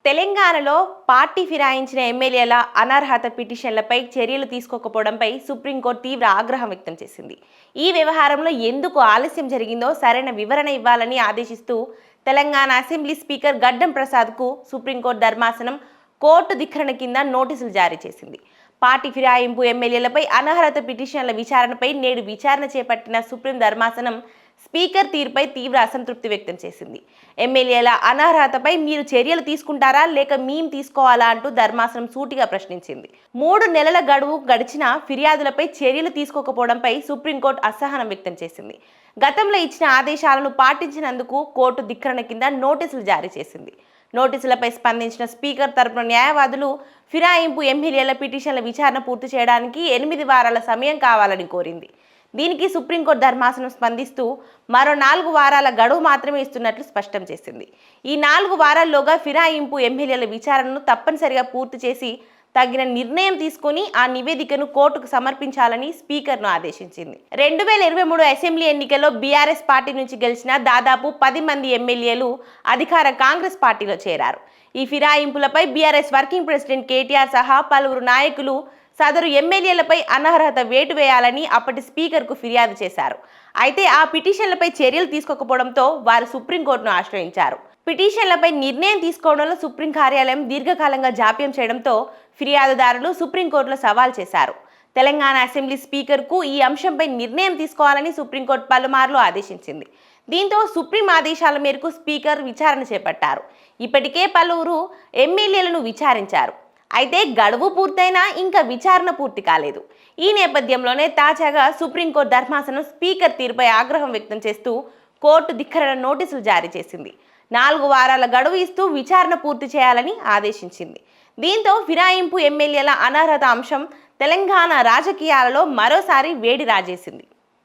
తెలంగాణలో పార్టీ ఫిరాయించిన ఎమ్మెల్యేల అనర్హత పిటిషన్లపై చర్యలు తీసుకోకపోవడంపై సుప్రీంకోర్టు తీవ్ర ఆగ్రహం వ్యక్తం చేసింది. ఈ వ్యవహారంలో ఎందుకు ఆలస్యం జరిగిందో సరైన వివరణ ఇవ్వాలని ఆదేశిస్తూ తెలంగాణ అసెంబ్లీ స్పీకర్ గడ్డం ప్రసాద్కు సుప్రీంకోర్టు ధర్మాసనం కోర్టు ధిక్కరణ కింద నోటీసులు జారీ చేసింది. పార్టీ ఫిరాయింపు ఎమ్మెల్యేలపై అనర్హత పిటిషన్ల విచారణపై నేడు విచారణ చేపట్టిన సుప్రీం ధర్మాసనం స్పీకర్ తీరుపై తీవ్ర అసంతృప్తి వ్యక్తం చేసింది. ఎమ్మెల్యేల అనర్హతపై మీరు చర్యలు తీసుకుంటారా లేక మేము తీసుకోవాలా అంటూ ధర్మాసనం సూటిగా ప్రశ్నించింది. 3 నెలల గడువు గడిచిన ఫిర్యాదులపై చర్యలు తీసుకోకపోవడంపై సుప్రీంకోర్టు అసహనం వ్యక్తం చేసింది. గతంలో ఇచ్చిన ఆదేశాలను పాటించినందుకు కోర్టు ధిక్కరణ కింద నోటీసులు జారీ చేసింది. నోటీసులపై స్పందించిన స్పీకర్ తరపున న్యాయవాదులు ఫిరాయింపు ఎమ్మెల్యేల పిటిషన్ల విచారణ పూర్తి చేయడానికి 8 వారాల సమయం కావాలని కోరింది. దీనికి సుప్రీంకోర్టు ధర్మాసనం స్పందిస్తూ మరో 4 వారాల గడువు మాత్రమే ఇస్తున్నట్లు స్పష్టం చేసింది. ఈ 4 వారాల్లోగా ఫిరాయింపు ఎమ్మెల్యేల విచారణను తప్పనిసరిగా పూర్తి చేసి తగిన నిర్ణయం తీసుకుని ఆ నివేదికను కోర్టుకు సమర్పించాలని స్పీకర్ను ఆదేశించింది. 2023 అసెంబ్లీ ఎన్నికల్లో బీఆర్ఎస్ పార్టీ నుంచి గెలిచిన దాదాపు 10 మంది ఎమ్మెల్యేలు అధికార కాంగ్రెస్ పార్టీలో చేరారు. ఈ ఫిరాయింపులపై బీఆర్ఎస్ వర్కింగ్ ప్రెసిడెంట్ కేటీఆర్ సహా పలువురు నాయకులు సదరు ఎమ్మెల్యేలపై అనర్హత వేటు వేయాలని అప్పటి స్పీకర్కు ఫిర్యాదు చేశారు. అయితే ఆ పిటిషన్లపై చర్యలు తీసుకోకపోవడంతో వారు సుప్రీంకోర్టును ఆశ్రయించారు. పిటిషన్లపై నిర్ణయం తీసుకోవడంలో సుప్రీం కార్యాలయం దీర్ఘకాలంగా జాప్యం చేయడంతో ఫిర్యాదుదారులు సుప్రీంకోర్టులో సవాల్ చేశారు. తెలంగాణ అసెంబ్లీ స్పీకర్కు ఈ అంశంపై నిర్ణయం తీసుకోవాలని సుప్రీంకోర్టు పలుమార్లు ఆదేశించింది. దీంతో సుప్రీం ఆదేశాల మేరకు స్పీకర్ విచారణ చేపట్టారు. ఇప్పటికే పలువురు ఎమ్మెల్యేలను విచారించారు. అయితే గడువు పూర్తయినా ఇంకా విచారణ పూర్తి కాలేదు. ఈ నేపథ్యంలోనే తాజాగా సుప్రీంకోర్టు ధర్మాసనం స్పీకర్ తీరుపై ఆగ్రహం వ్యక్తం చేస్తూ కోర్టు ధిక్కరణ నోటీసులు జారీ చేసింది. 4 వారాల గడువు ఇస్తూ విచారణ పూర్తి చేయాలని ఆదేశించింది. దీంతో ఫిరాయింపు ఎమ్మెల్యేల అనర్హత అంశం తెలంగాణ రాజకీయాలలో మరోసారి వేడి రాజేసింది.